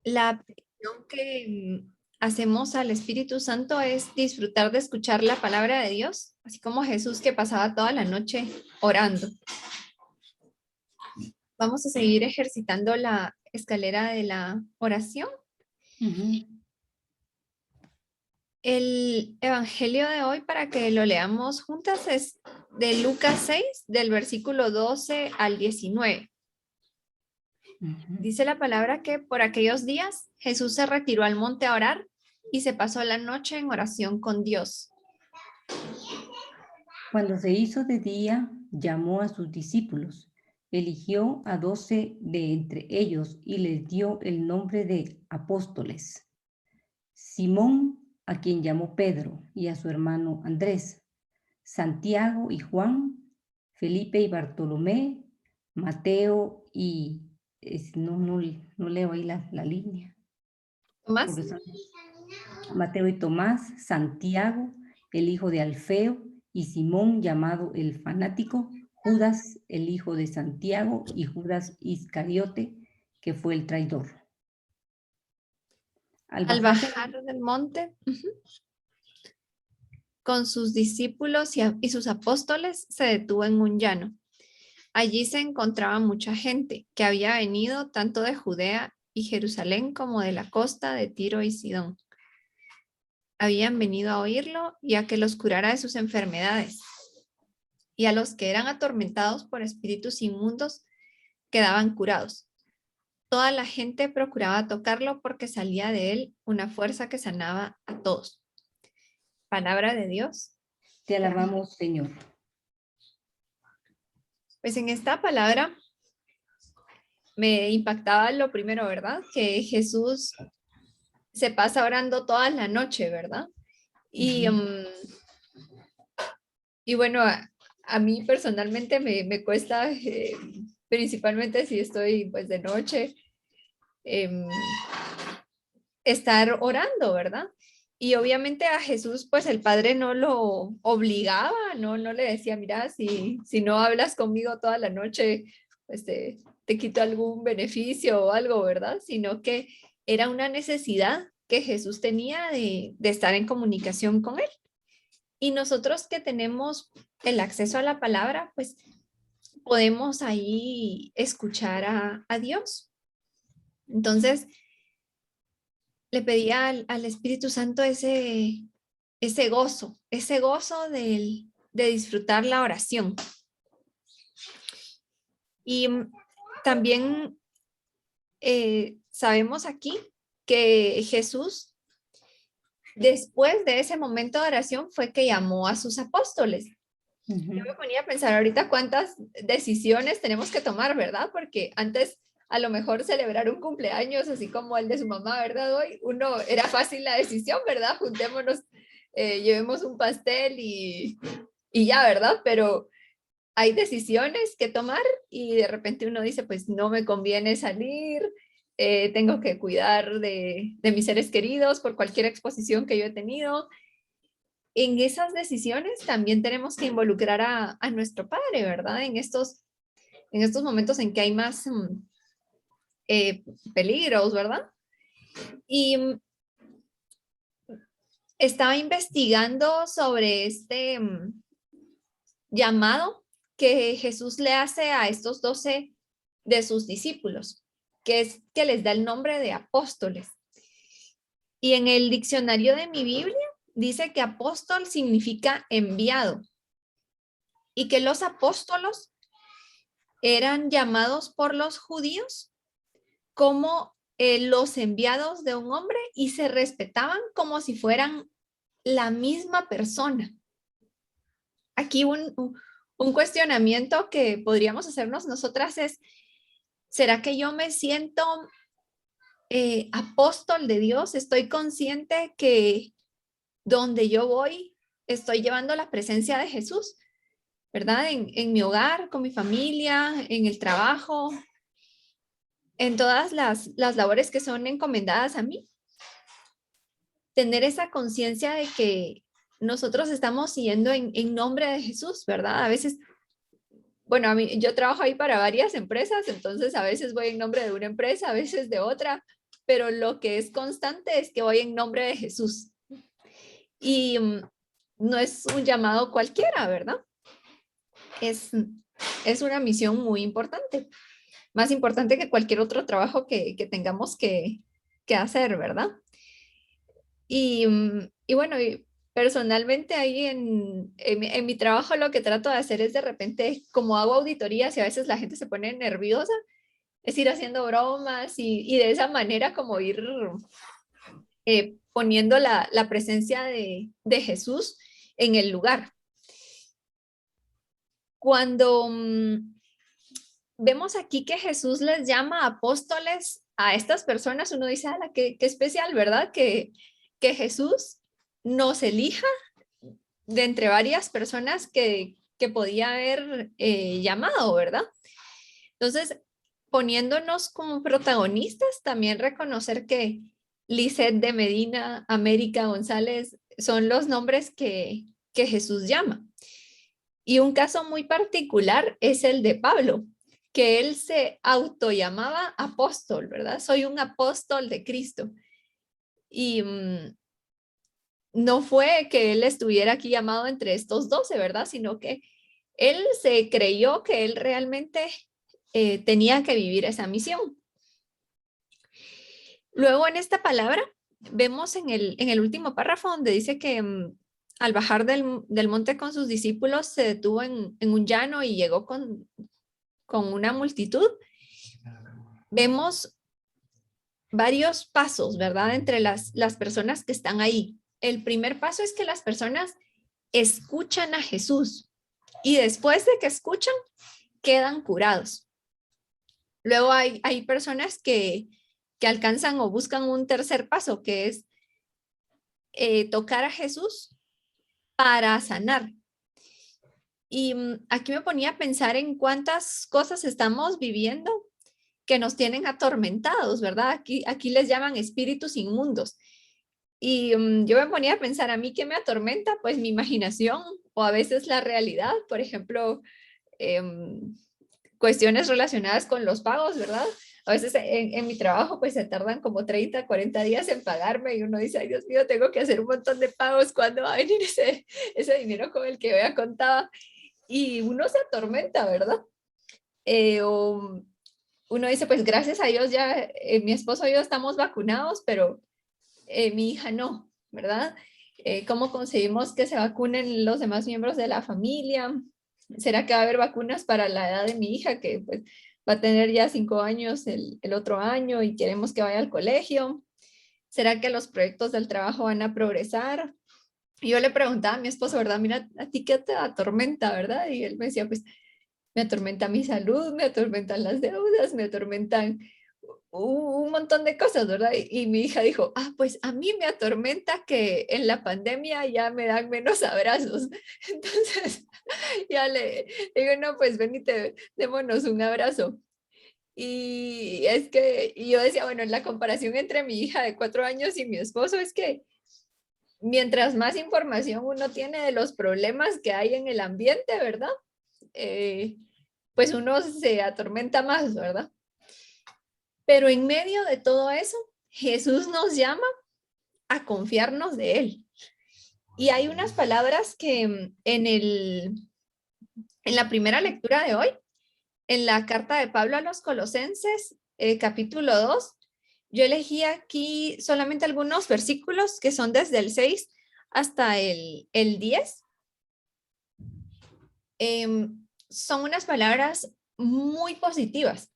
La petición que hacemos al Espíritu Santo es disfrutar de escuchar la palabra de Dios, así como Jesús que pasaba toda la noche orando. Vamos a seguir ejercitando la escalera de la oración. Ujú. El evangelio de hoy, para que lo leamos juntas, es de Lucas 6, del versículo 12 al 19. Ujú. Dice la palabra que por aquellos días Jesús se retiró al monte a orar y se pasó la noche en oración con Dios. Cuando se hizo de día, llamó a sus discípulos, eligió a 12 de entre ellos y les dio el nombre de apóstoles. Simón, a quien llamó Pedro, y a su hermano Andrés, Santiago y Juan, Felipe y Bartolomé, Mateo y... no leo ahí la línea. Tomás, Porque son Mateo y Tomás, Santiago, el hijo de Alfeo, y Simón, llamado el fanático, Judas, el hijo de Santiago, y Judas Iscariote, que fue el traidor. Al al bajar de bajar del monte, con sus discípulos y sus apóstoles, se detuvo en un llano. Allí se encontraba mucha gente que había venido tanto de Judea y Jerusalén como de la costa de Tiro y Sidón. Habían venido a oírlo y a que los curara de sus enfermedades. Y a los que eran atormentados por espíritus inmundos quedaban curados. Toda la gente procuraba tocarlo porque salía de él una fuerza que sanaba a todos. Palabra de Dios. te alabamos, Señor. Pues en esta palabra me impactaba lo primero, ¿verdad? Que Jesús se pasa orando toda la noche, ¿verdad? Y, Ujú. y bueno, a mí personalmente me cuesta, principalmente si estoy pues de noche, em, estar orando, ¿verdad? Y obviamente a Jesús, pues el Padre no lo obligaba, no le decía, mira, si no hablas conmigo toda la noche, pues te quito algún beneficio o algo, ¿verdad? Sino que era una necesidad que Jesús tenía de estar en comunicación con él. Y nosotros que tenemos el acceso a la palabra, pues podemos ahí escuchar a Dios. Entonces, le pedía al Espíritu Santo ese gozo de disfrutar la oración. Y también sabemos aquí que Jesús, después de ese momento de oración, fue que llamó a sus apóstoles. Yo me Ujú. ponía a pensar ahorita cuántas decisiones tenemos que tomar, ¿verdad? Porque antes a lo mejor celebrar un cumpleaños, así como el de su mamá, ¿verdad? Hoy uno era fácil la decisión, ¿verdad? Juntémonos, llevemos un pastel y ya, ¿verdad? Pero hay decisiones que tomar y de repente uno dice, pues no me conviene salir, tengo que cuidar de mis seres queridos por cualquier exposición que yo he tenido. En esas decisiones también tenemos que involucrar a nuestro padre, ¿verdad? En estos momentos en que hay más eh, peligros, ¿verdad? Y estaba investigando sobre este llamado que Jesús le hace a estos 12 de sus discípulos, que es que les da el nombre de apóstoles. Y en el diccionario de mi Biblia dice que apóstol significa enviado y que los apóstolos eran llamados por los judíos como los enviados de un hombre y se respetaban como si fueran la misma persona. Aquí un cuestionamiento que podríamos hacernos nosotras es, ¿será que yo me siento apóstol de Dios? ¿Estoy consciente que donde yo voy estoy llevando la presencia de Jesús? ¿Verdad? En mi hogar, con mi familia, en el trabajo, en todas las labores que son encomendadas a mí. Tener esa conciencia de que nosotros estamos siguiendo en nombre de Jesús, ¿verdad? A veces, bueno, yo trabajo ahí para varias empresas, entonces a veces voy en nombre de una empresa, a veces de otra, pero lo que es constante es que voy en nombre de Jesús. Y no es un llamado cualquiera, ¿verdad? Es una misión muy importante, más importante que cualquier otro trabajo que tengamos que hacer, ¿verdad? Y bueno, personalmente ahí en mi trabajo lo que trato de hacer es de repente, como hago auditorías y a veces la gente se pone nerviosa, es ir haciendo bromas y de esa manera como ir poniendo la presencia de Jesús en el lugar. Cuando vemos aquí que Jesús les llama apóstoles a estas personas, uno dice, ala, qué especial, ¿verdad? Que Jesús nos elija de entre varias personas que podía haber llamado, ¿verdad? Entonces, poniéndonos como protagonistas, también reconocer que Lisette de Medina, América González, son los nombres que Jesús llama. Y un caso muy particular es el de Pablo, que él se autollamaba apóstol, ¿verdad? Soy un apóstol de Cristo. Y no fue que él estuviera aquí llamado entre estos 12, ¿verdad? Sino que él se creyó que él realmente tenía que vivir esa misión. Luego en esta palabra vemos en el último párrafo donde dice que al bajar del monte con sus discípulos se detuvo en un llano y llegó con una multitud. Vemos varios pasos, ¿verdad? Entre las personas que están ahí. El primer paso es que las personas escuchan a Jesús y después de que escuchan, quedan curados. Luego hay personas que alcanzan o buscan un tercer paso, que es tocar a Jesús para sanar. Y aquí me ponía a pensar en cuántas cosas estamos viviendo que nos tienen atormentados, ¿verdad? Aquí les llaman espíritus inmundos. Y yo me ponía a pensar, ¿a mí qué me atormenta? Pues mi imaginación o a veces la realidad, por ejemplo, cuestiones relacionadas con los pagos, ¿verdad? A veces en mi trabajo pues se tardan como 30, 40 días en pagarme y uno dice, ay Dios mío, tengo que hacer un montón de pagos, ¿cuándo va a venir ese dinero con el que había contado? Y uno se atormenta, ¿verdad? O uno dice, pues gracias a Dios ya mi esposo y yo estamos vacunados, pero mi hija no, ¿verdad? ¿Cómo conseguimos que se vacunen los demás miembros de la familia? ¿Será que va a haber vacunas para la edad de mi hija, que pues, va a tener ya 5 años el otro año y queremos que vaya al colegio? ¿Será que los proyectos del trabajo van a progresar? Y yo le preguntaba a mi esposo, ¿verdad? Mira, ¿a ti qué te atormenta, verdad? Y él me decía, pues me atormenta mi salud, me atormentan las deudas, me atormentan un montón de cosas, ¿verdad? Y mi hija dijo, pues a mí me atormenta que en la pandemia ya me dan menos abrazos. Entonces, ya le digo, no, pues venite, démonos un abrazo. Y es que y yo decía, bueno, la comparación entre mi hija de 4 años y mi esposo es que mientras más información uno tiene de los problemas que hay en el ambiente, ¿verdad? Pues uno se atormenta más, ¿verdad? Pero en medio de todo eso, Jesús nos llama a confiarnos de Él. Y hay unas palabras que en la primera lectura de hoy, en la carta de Pablo a los Colosenses, capítulo 2, yo elegí aquí solamente algunos versículos que son desde el 6 hasta el 10. Son unas palabras muy positivas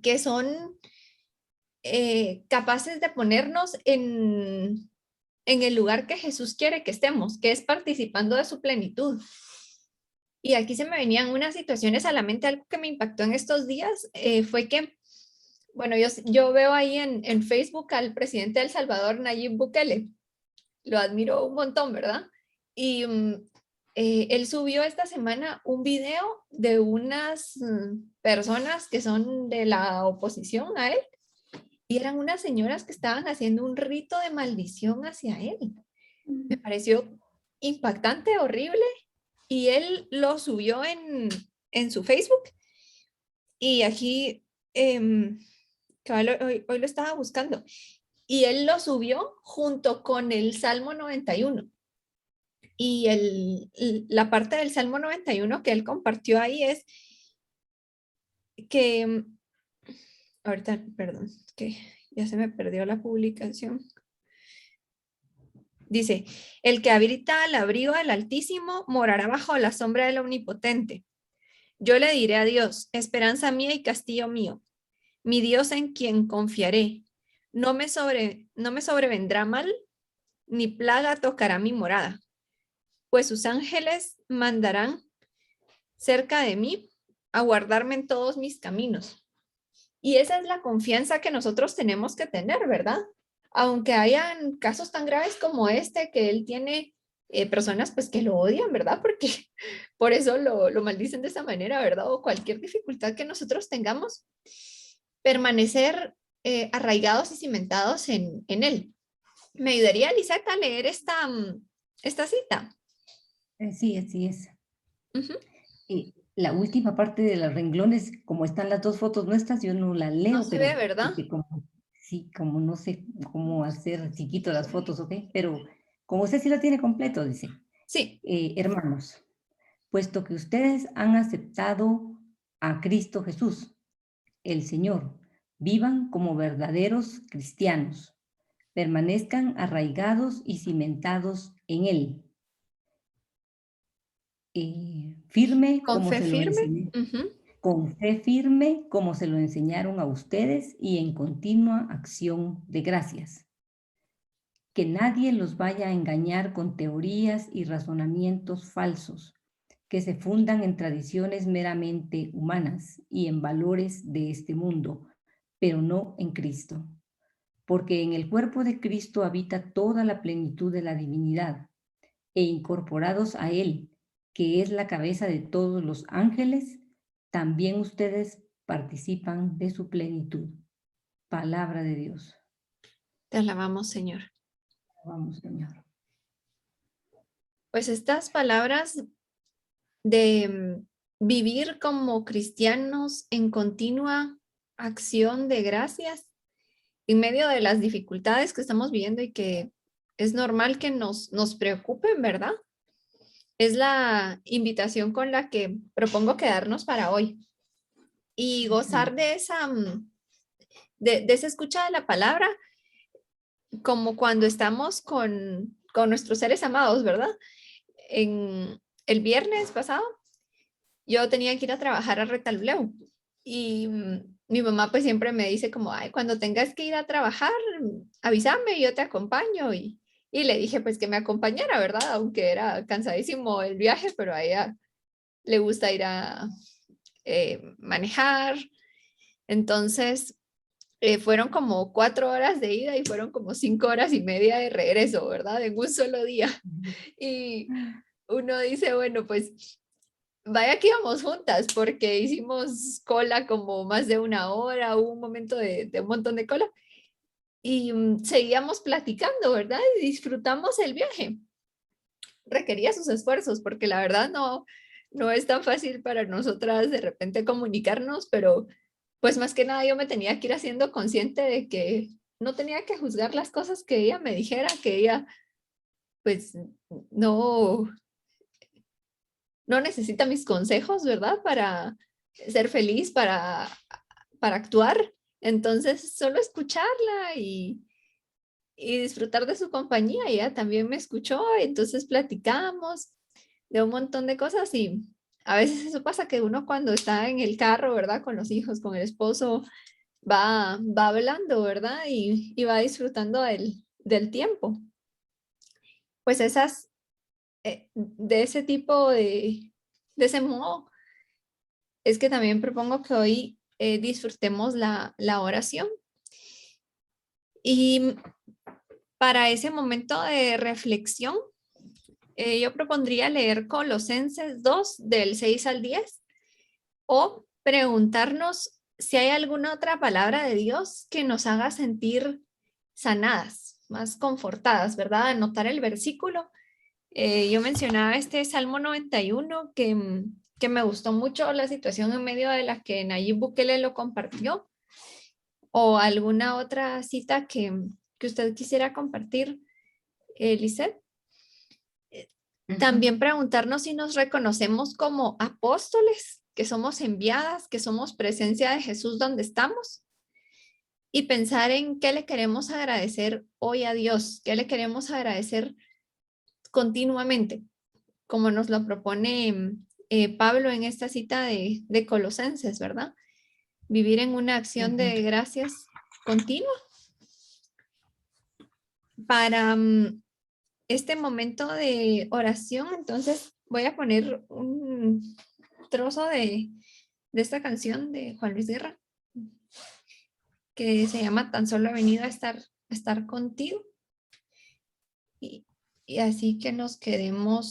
que son capaces de ponernos en el lugar que Jesús quiere que estemos, que es participando de su plenitud. Y aquí se me venían unas situaciones a la mente. Algo que me impactó en estos días fue que, bueno, yo veo ahí en Facebook al presidente de El Salvador, Nayib Bukele. Lo admiro un montón, ¿verdad? Y él subió esta semana un video de unas personas que son de la oposición a él y eran unas señoras que estaban haciendo un rito de maldición hacia él. Me pareció impactante, horrible, y él lo subió en su Facebook. Y aquí que hoy lo estaba buscando. Y él lo subió junto con el Salmo 91. Y la parte del Salmo 91 que él compartió ahí es que, ahorita, perdón, que ya se me perdió la publicación. Dice, el que habita al abrigo del Altísimo morará bajo la sombra del Omnipotente. Yo le diré a Dios, esperanza mía y castillo mío, mi Dios en quien confiaré. No me sobrevendrá mal, ni plaga tocará mi morada, pues sus ángeles mandarán cerca de mí a guardarme en todos mis caminos. Y esa es la confianza que nosotros tenemos que tener, ¿verdad? Aunque hayan casos tan graves como este, que él tiene personas pues que lo odian, ¿verdad? Porque por eso lo maldicen de esa manera, ¿verdad? O cualquier dificultad que nosotros tengamos, permanecer arraigados y cimentados en él. ¿Me ayudaría, Lisette, a leer esta cita? Sí, así es. Uh-huh. La última parte de los renglones, como están las dos fotos nuestras, yo no la No leo, se pero ve, ¿verdad? porque como no sé cómo hacer chiquito las fotos, ¿ok? Pero como usted sí lo tiene completo, dice, Sí. hermanos, puesto que ustedes han aceptado a Cristo Jesús, el Señor, vivan como verdaderos cristianos, permanezcan arraigados y cimentados en Él. Firme Con como fe se lo firme. enseñé. Uh-huh. Con fe firme como se lo enseñaron a ustedes y en continua acción de gracias. Que nadie los vaya a engañar con teorías y razonamientos falsos que se fundan en tradiciones meramente humanas y en valores de este mundo, pero no en Cristo. Porque en el cuerpo de Cristo habita toda la plenitud de la divinidad, e incorporados a Él, que es la cabeza de todos los ángeles, también ustedes participan de su plenitud. Palabra de Dios. Te alabamos, Señor. Vamos, Señor. Pues estas palabras de vivir como cristianos en continua acción de gracias en medio de las dificultades que estamos viviendo y que es normal que nos preocupen, ¿verdad? Es la invitación con la que propongo quedarnos para hoy y gozar de de esa escucha de la palabra, como cuando estamos con nuestros seres amados, ¿verdad? En el viernes pasado yo tenía que ir a trabajar a Retaluleu y mi mamá pues siempre me dice como, ay, cuando tengas que ir a trabajar, avísame, yo te acompaño y le dije pues que me acompañara, ¿verdad? Aunque era cansadísimo el viaje, pero a ella le gusta ir a manejar. Entonces, fueron como 4 horas de ida y fueron como 5 horas y media de regreso, ¿verdad? En un solo día. Y uno dice, bueno, pues vaya que íbamos juntas porque hicimos cola como más de 1 hora, hubo un momento de un montón de cola y seguíamos platicando, ¿verdad? Y disfrutamos el viaje. Requería sus esfuerzos porque la verdad no es tan fácil para nosotras de repente comunicarnos, pero pues más que nada yo me tenía que ir haciendo consciente de que no tenía que juzgar las cosas que ella me dijera, que ella pues no, no necesita mis consejos, ¿verdad? Para ser feliz, para actuar. Entonces, solo escucharla y disfrutar de su compañía. Ella también me escuchó, entonces platicamos de un montón de cosas y a veces eso pasa que uno cuando está en el carro, ¿verdad? Con los hijos, con el esposo, va hablando, ¿verdad? Y va disfrutando del tiempo. Pues esas, de ese tipo de ese modo, es que también propongo que hoy disfrutemos la oración. Y para ese momento de reflexión, yo propondría leer Colosenses 2 del 6 al 10 o preguntarnos si hay alguna otra palabra de Dios que nos haga sentir sanadas, más confortadas, ¿verdad? Anotar el versículo. Yo mencionaba este Salmo 91 que me gustó mucho la situación en medio de la que Nayib Bukele lo compartió. ¿O alguna otra cita que usted quisiera compartir, Lisette? Ujú. También preguntarnos si nos reconocemos como apóstoles, que somos enviadas, que somos presencia de Jesús donde estamos. Y pensar en qué le queremos agradecer hoy a Dios, qué le queremos agradecer continuamente, como nos lo propone Pablo en esta cita de Colosenses, ¿verdad? Vivir en una acción Ujú. de gracias continua para este momento de oración. Entonces voy a poner un trozo de esta canción de Juan Luis Guerra que se llama Tan solo he venido a estar contigo. Y, y así que nos quedemos